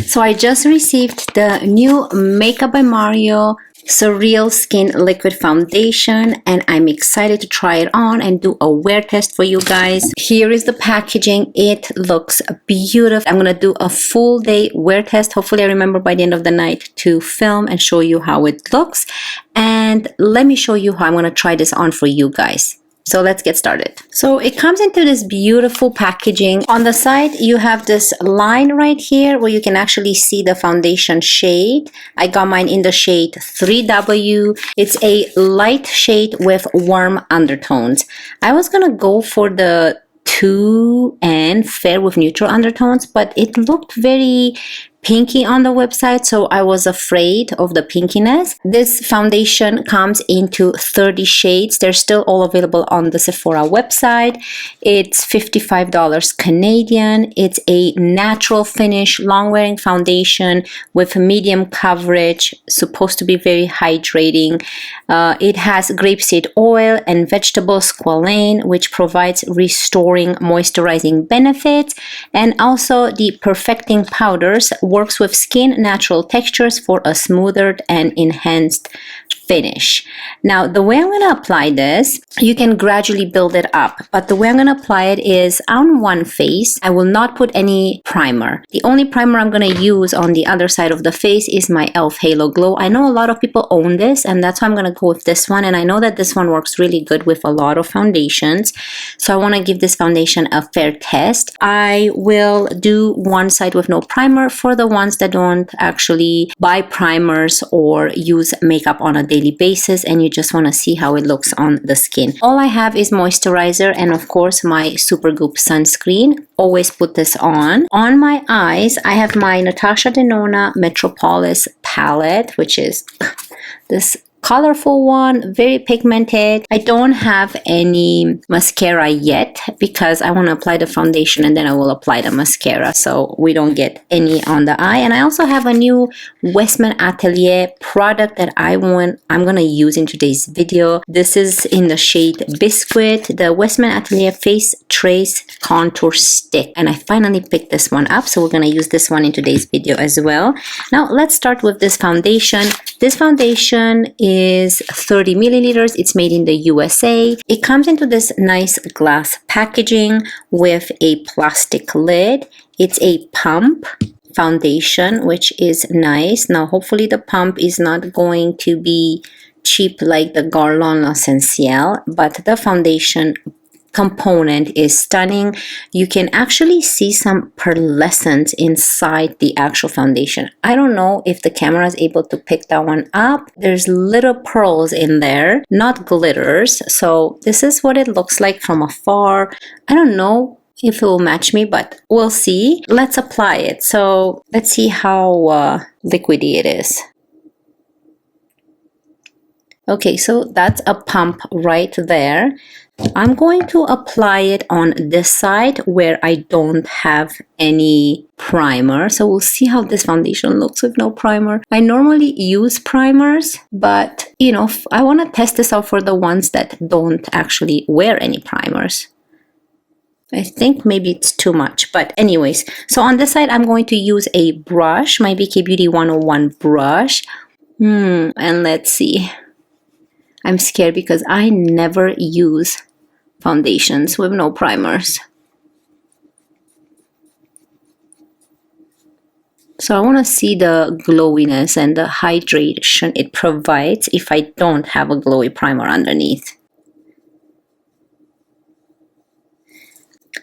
So I just received the new Makeup by Mario Surreal Skin Liquid Foundation, and I'm excited to try it on and do a wear test for you guys. Here is the packaging. It looks beautiful. I'm gonna do a full day wear test. Hopefully I remember by the end of the night to film and show you how it looks. And let me show you how I'm gonna try this on for you guys. So let's get started. So it comes into this beautiful packaging. On the side, you have this line right here where you can actually see the foundation shade. I got mine in the shade 3W. It's a light shade with warm undertones. I was gonna go for the 2N fair with neutral undertones, but it looked very pinky on the website, so I was afraid of the pinkiness. This foundation comes into 30 shades. They're still all available on the Sephora website. It's $55 Canadian. It's a natural finish, long-wearing foundation with medium coverage, supposed to be very hydrating. It has grapeseed oil and vegetable squalane, which provides restoring, moisturizing benefits, and also the perfecting powders works with skin natural textures for a smoother and enhanced finish. Now, the way I'm going to apply this, you can gradually build it up, but the way I'm going to apply it is on one face. I will not put any primer. The only primer I'm going to use on the other side of the face is my e.l.f. Halo Glow. I know a lot of people own this, and that's why I'm going to go with this one, and I know that this one works really good with a lot of foundations, so I want to give this foundation a fair test. I will do one side with no primer for the ones that don't actually buy primers or use makeup on a daily basis and you just want to see how it looks on the skin. All I have is moisturizer and of course my Supergoop sunscreen. Always put this on. On my eyes, I have my Natasha Denona Metropolis palette, which is this colorful one, very pigmented. I don't have any mascara yet because I want to apply the foundation and then I will apply the mascara so we don't get any on the eye. And I also have a new Westman Atelier product that I'm going to use in today's video. This is in the shade Biscuit, the Westman Atelier Face Trace Contour Stick. And I finally picked this one up, so we're going to use this one in today's video as well. Now let's start with this foundation. This foundation is 30 milliliters. It's made in the USA. It comes into this nice glass packaging with a plastic lid. It's a pump foundation, which is nice. Now, hopefully the pump is not going to be cheap like the Garlon L'Essentiel, but the foundation component is stunning. You can actually see some pearlescence inside the actual foundation. I don't know if the camera is able to pick that one up. There's little pearls in there, not glitters. So this is what it looks like from afar. I don't know if it will match me, but we'll see. Let's apply it. So let's see how liquidy it is. Okay, so that's a pump right there. I'm going to apply it on this side where I don't have any primer. So we'll see how this foundation looks with no primer. I normally use primers, but you know, I want to test this out for the ones that don't actually wear any primers. I think maybe it's too much, but anyways. So on this side, I'm going to use a brush, my BK Beauty 101 brush. And let's see. I'm scared because I never use foundations with no primers. So I want to see the glowiness and the hydration it provides if I don't have a glowy primer underneath.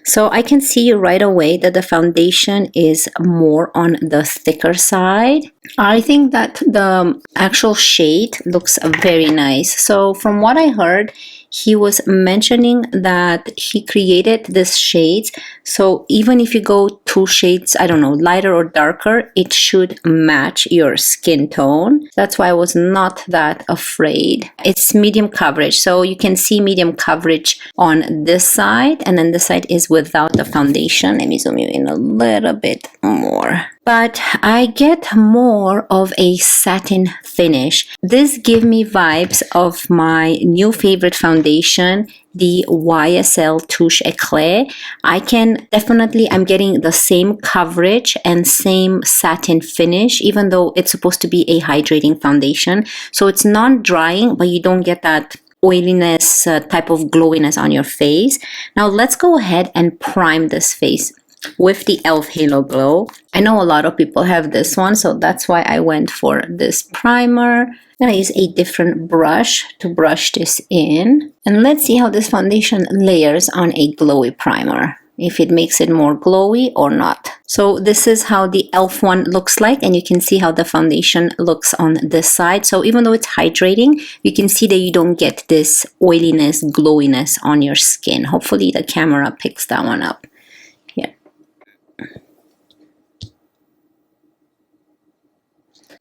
So I can see right away that the foundation is more on the thicker side. I think that the actual shade looks very nice. So from what I heard, he was mentioning that he created this shades. So even if you go 2 shades, I don't know, lighter or darker, it should match your skin tone. That's why I was not that afraid. It's medium coverage. So you can see medium coverage on this side, and then this side is without the foundation. Let me zoom you in a little bit more. but I get more of a satin finish. This gives me vibes of my new favorite foundation, the YSL Touche Eclair. I'm getting the same coverage and same satin finish, even though it's supposed to be a hydrating foundation. So it's non-drying, but you don't get that oiliness type of glowiness on your face. Now let's go ahead and prime this face with the e.l.f. Halo Glow. I know a lot of people have this one, so that's why I went for this primer. I'm gonna use a different brush to brush this in. And let's see how this foundation layers on a glowy primer, if it makes it more glowy or not. So this is how the e.l.f. one looks like, and you can see how the foundation looks on this side. So even though it's hydrating, you can see that you don't get this oiliness, glowiness on your skin. Hopefully the camera picks that one up.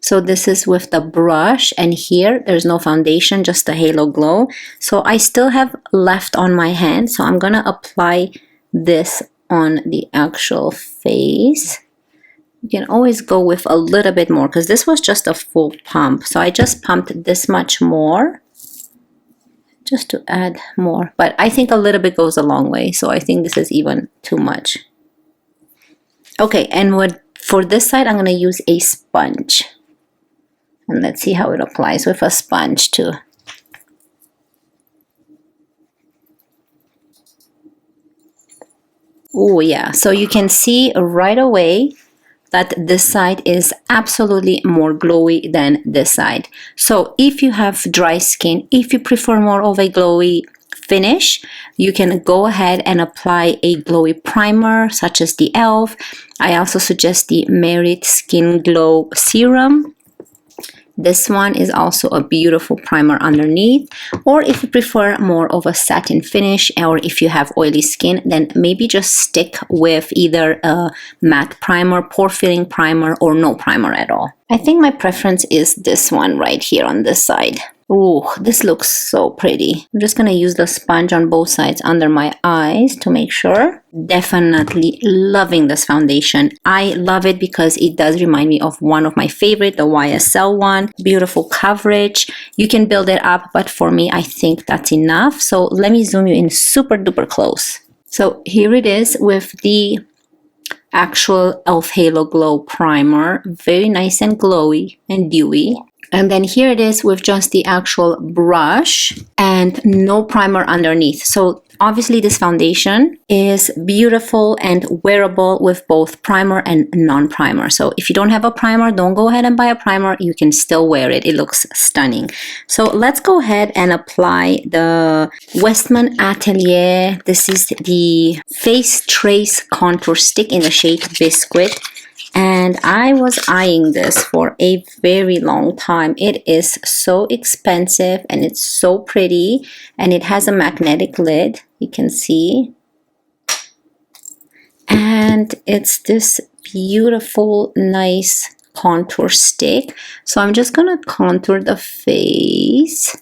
So this is with the brush, and here there's no foundation, just the Halo Glow. So I still have left on my hand, so I'm gonna apply this on the actual face. You can always go with a little bit more because this was just a full pump. So I just pumped this much more just to add more. But I think a little bit goes a long way, so I think this is even too much. Okay, and for this side, I'm gonna use a sponge. And let's see how it applies with a sponge too. Oh yeah, so you can see right away that this side is absolutely more glowy than this side. So if you have dry skin, if you prefer more of a glowy finish, you can go ahead and apply a glowy primer such as the e.l.f. I also suggest the Merit Skin Glow Serum. This one is also a beautiful primer underneath. Or if you prefer more of a satin finish, or if you have oily skin, then maybe just stick with either a matte primer, pore filling primer, or no primer at all. I think my preference is this one right here on this side. Ooh, this looks so pretty. I'm just gonna use the sponge on both sides under my eyes to make sure. Definitely loving this foundation. I love it because it does remind me of one of my favorite, the YSL one. Beautiful coverage. You can build it up, but for me, I think that's enough. So let me zoom you in super duper close. So here it is with the actual e.l.f. Halo Glow Primer. Very nice and glowy and dewy. And then here it is with just the actual brush and no primer underneath. So obviously this foundation is beautiful and wearable with both primer and non-primer. So if you don't have a primer, don't go ahead and buy a primer. You can still wear it. It looks stunning. So let's go ahead and apply the Westman Atelier. This is the Face Trace Contour Stick in the shade Biscuit. And I was eyeing this for a very long time. It is so expensive and it's so pretty, and it has a magnetic lid, you can see. And it's this beautiful, nice contour stick. So I'm just gonna contour the face.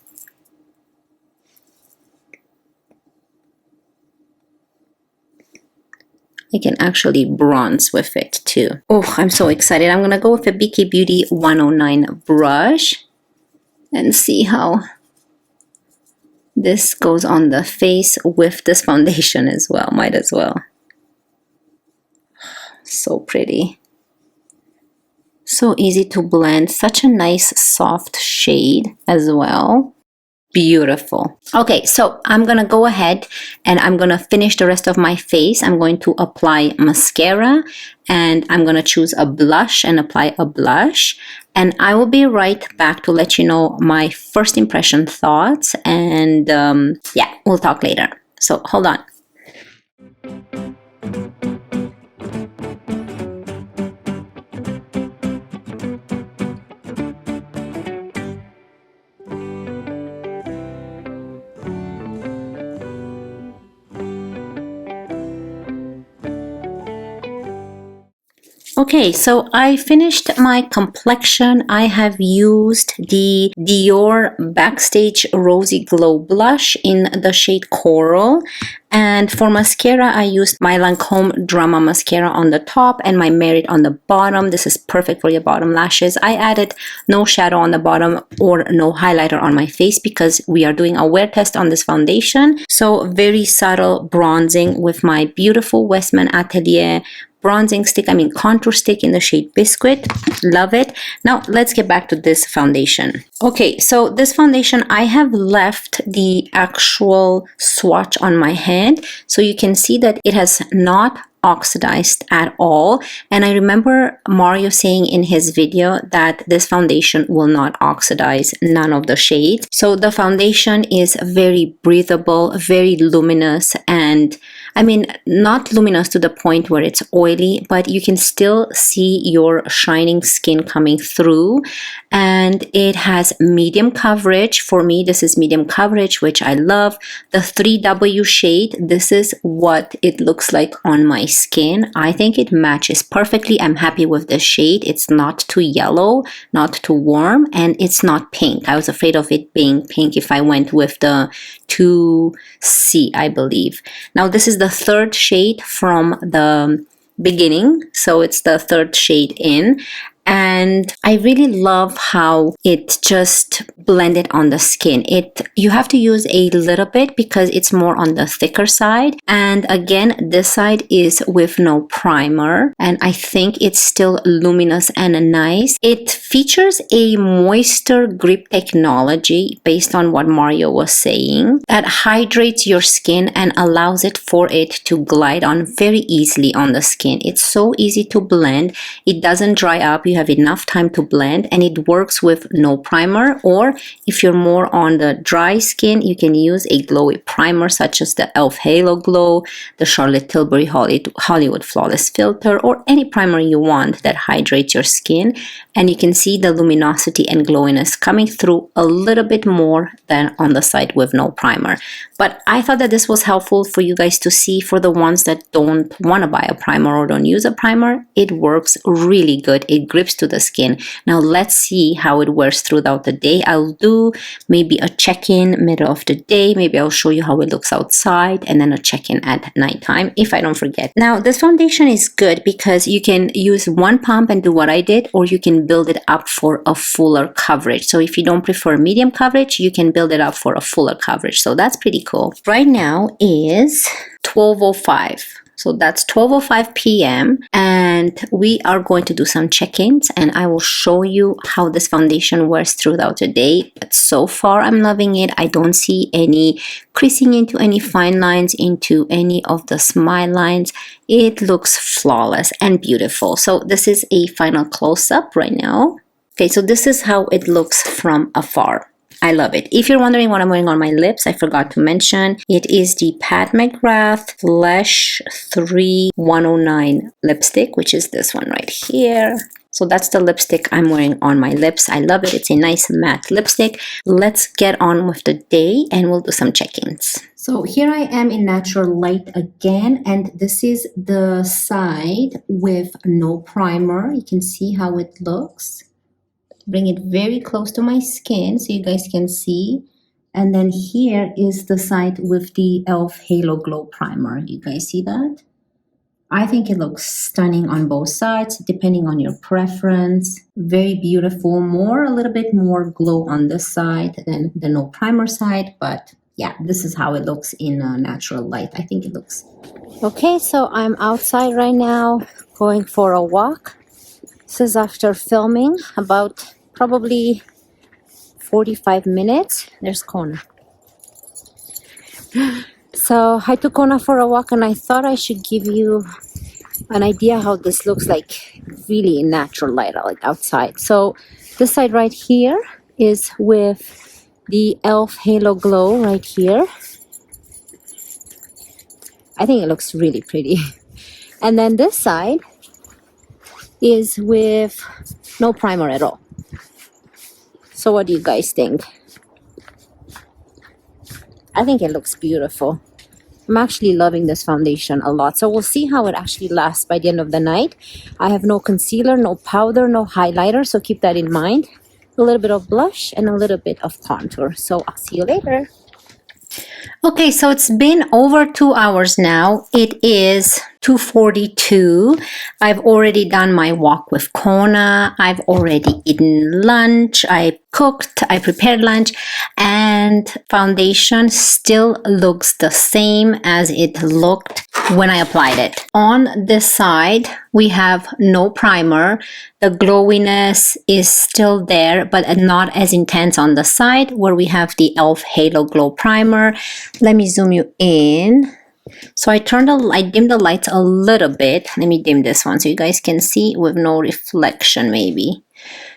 I can actually bronze with it too. Oh, I'm so excited. I'm gonna go with a BK Beauty 109 brush and see how this goes on the face with this foundation as well. Might as well. So pretty. So easy to blend. Such a nice soft shade as well. Beautiful. Okay, so I'm gonna go ahead and I'm gonna finish the rest of my face. I'm going to apply mascara, and I'm gonna choose a blush and apply a blush. And I will be right back to let you know my first impression thoughts. And yeah, we'll talk later. So hold on. Okay, so I finished my complexion. I have used the Dior Backstage Rosy Glow Blush in the shade Coral. And for mascara, I used my Lancome Drama Mascara on the top and my Merit on the bottom. This is perfect for your bottom lashes. I added no shadow on the bottom or no highlighter on my face because we are doing a wear test on this foundation. So very subtle bronzing with my beautiful Westman Atelier bronzing stick, contour stick in the shade Biscuit. Love it. Now let's get back to this foundation. Okay, so this foundation, I have left the actual swatch on my hand, so you can see that it has not oxidized at all. And I remember Mario saying in his video that this foundation will not oxidize none of the shades. So the foundation is very breathable, very luminous, and not luminous to the point where it's oily, but you can still see your shining skin coming through. And it has medium coverage. For me, this is medium coverage, which I love. The 3W shade, this is what it looks like on my skin. I think it matches perfectly. I'm happy with the shade. It's not too yellow, not too warm, and it's not pink. I was afraid of it being pink if I went with the 2C, I believe. Now, this is the third shade from the beginning, so it's the third shade in. And I really love how it just blended on the skin. You have to use a little bit because it's more on the thicker side. And again, this side is with no primer. And I think it's still luminous and nice. It features a moisture grip technology based on what Mario was saying that hydrates your skin and allows it for it to glide on very easily on the skin. It's so easy to blend. It doesn't dry up. You have enough time to blend, and it works with no primer, or if you're more on the dry skin, you can use a glowy primer such as the e.l.f. Halo Glow, the Charlotte Tilbury Hollywood Flawless Filter, or any primer you want that hydrates your skin. And you can see the luminosity and glowiness coming through a little bit more than on the side with no primer. But I thought that this was helpful for you guys to see. For the ones that don't want to buy a primer or don't use a primer, it works really good. It grips to the skin. Now let's see how it wears throughout the day. I'll do maybe a check-in middle of the day. Maybe I'll show you how it looks outside, and then a check-in at nighttime if I don't forget. Now this foundation is good because you can use one pump and do what I did, or you can build it up for a fuller coverage. So if you don't prefer medium coverage, you can build it up for a fuller coverage. So that's pretty cool. Right now is 12:05. So that's 12:05 p.m. and we are going to do some check-ins, and I will show you how this foundation wears throughout the day. But so far I'm loving it. I don't see any creasing into any fine lines, into any of the smile lines. It looks flawless and beautiful. So this is a final close-up right now. Okay, so this is how it looks from afar. I love it. If you're wondering what I'm wearing on my lips, I forgot to mention, it is the Pat McGrath Flesh 3 109 lipstick, which is this one right here. So that's the lipstick I'm wearing on my lips. I love it. It's a nice matte lipstick. Let's get on with the day and we'll do some check-ins. So here I am in natural light again, and this is the side with no primer. You can see how it looks. Bring it very close to my skin so you guys can see. And then here is the side with the e.l.f. Halo Glow Primer. You guys see that? I think it looks stunning on both sides, depending on your preference. Very beautiful. A little bit more glow on this side than the no primer side. But yeah, this is how it looks in natural light. I think it looks. Okay, so I'm outside right now, going for a walk. This is after filming about probably 45 minutes. There's Kona. So I took Kona for a walk, and I thought I should give you an idea how this looks like really in natural light, like outside. So this side right here is with the e.l.f. Halo Glow right here. I think it looks really pretty. And then this side is with no primer at all. So what do you guys think? I think it looks beautiful. I'm actually loving this foundation a lot. So we'll see how it actually lasts by the end of the night. I have no concealer, no powder, no highlighter. So keep that in mind. A little bit of blush and a little bit of contour. So I'll see you later. Okay, so it's been over 2 hours now. It is 2:42. I've already done my walk with Kona. I've already eaten lunch. I cooked, I prepared lunch, and foundation still looks the same as it looked when I applied it. On this side, we have no primer. The glowiness is still there, but not as intense on the side where we have the e.l.f. Halo Glow Primer. Let me zoom you in. So I dimmed the lights a little bit. Let me dim this one so you guys can see with no reflection maybe.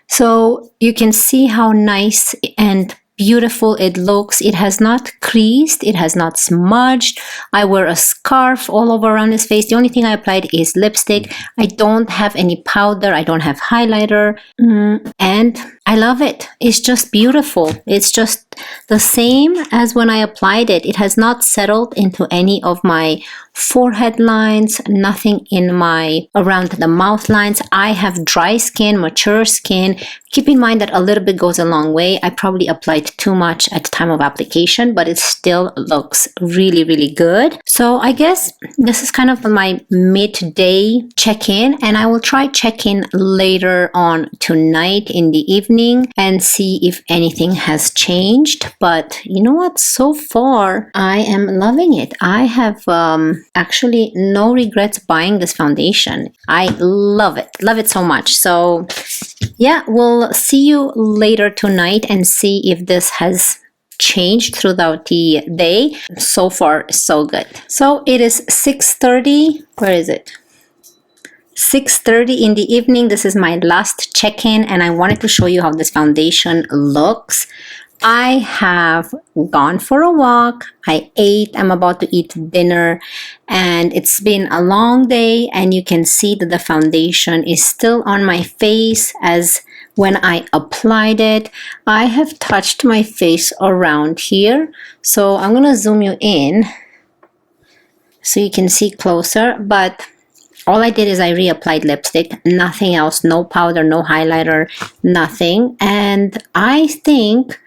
So you can see how nice and beautiful it looks. It has not creased, it has not smudged. I wear a scarf all over around his face. The only thing I applied is lipstick. I don't have any powder, I don't have highlighter, and I love it. It's just beautiful. It's just the same as when I applied it. It has not settled into any of my forehead lines, nothing in my around the mouth lines. I have dry skin, mature skin. Keep in mind that a little bit goes a long way. I probably applied too much at the time of application, but it still looks really, really good. So I guess this is kind of my midday check-in, and I will try check-in later on tonight in the evening and see if anything has changed. But you know what? So far, I am loving it. I have actually no regrets buying this foundation. I love it so much. So yeah, we'll see you later tonight and see if this has changed throughout the day. So far, so good. So it is 6:30. Where is it? 6:30 in the evening. This is my last check-in, and I wanted to show you how this foundation looks. I have gone for a walk. I ate. I'm about to eat dinner, and it's been a long day, and you can see that the foundation is still on my face as when I applied it. I have touched my face around here, so I'm gonna zoom you in so you can see closer. But all I did is I reapplied lipstick, nothing else, no powder, no highlighter, nothing. And I think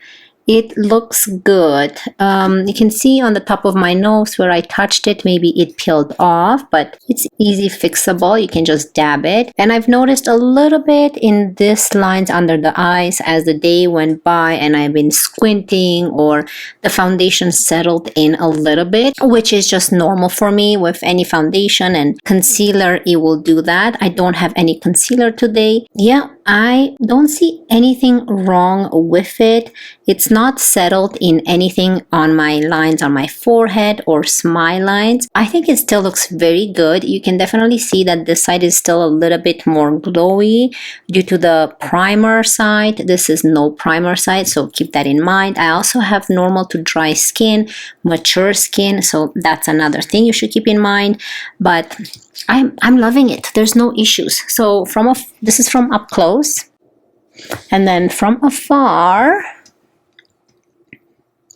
it looks good. You can see on the top of my nose where I touched it, maybe it peeled off, but it's easy fixable. You can just dab it. And I've noticed a little bit in this lines under the eyes as the day went by and I've been squinting, or the foundation settled in a little bit, which is just normal for me with any foundation, and concealer, it will do that. I don't have any concealer today. Yeah, I don't see anything wrong with it. It's not settled in anything on my lines on my forehead or smile lines. I think it still looks very good. You can definitely see that this side is still a little bit more glowy due to the primer side. This is no primer side, so keep that in mind. I also have normal to dry skin, mature skin, so that's another thing you should keep in mind. But I'm loving it. There's no issues. So this is from up close, and then from afar,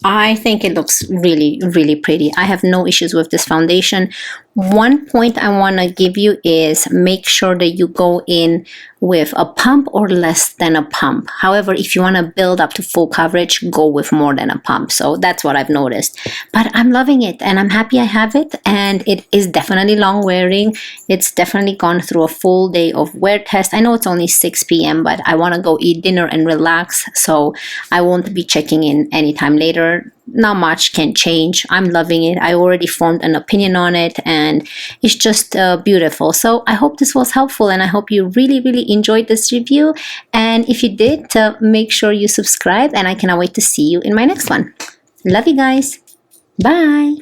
I think it looks really, really pretty. I have no issues with this foundation. One point I want to give you is make sure that you go in with a pump or less than a pump. However, if you want to build up to full coverage, go with more than a pump. So that's what I've noticed. But I'm loving it, and I'm happy I have it, and it is definitely long wearing. It's definitely gone through a full day of wear test. I know it's only 6 p.m., but I want to go eat dinner and relax, so I won't be checking in anytime later. Not much can change. I'm loving it. I already formed an opinion on it, and it's just beautiful. So I hope this was helpful, and I hope you really, really enjoyed this review. And if you did, make sure you subscribe, and I cannot wait to see you in my next one. Love you guys. Bye.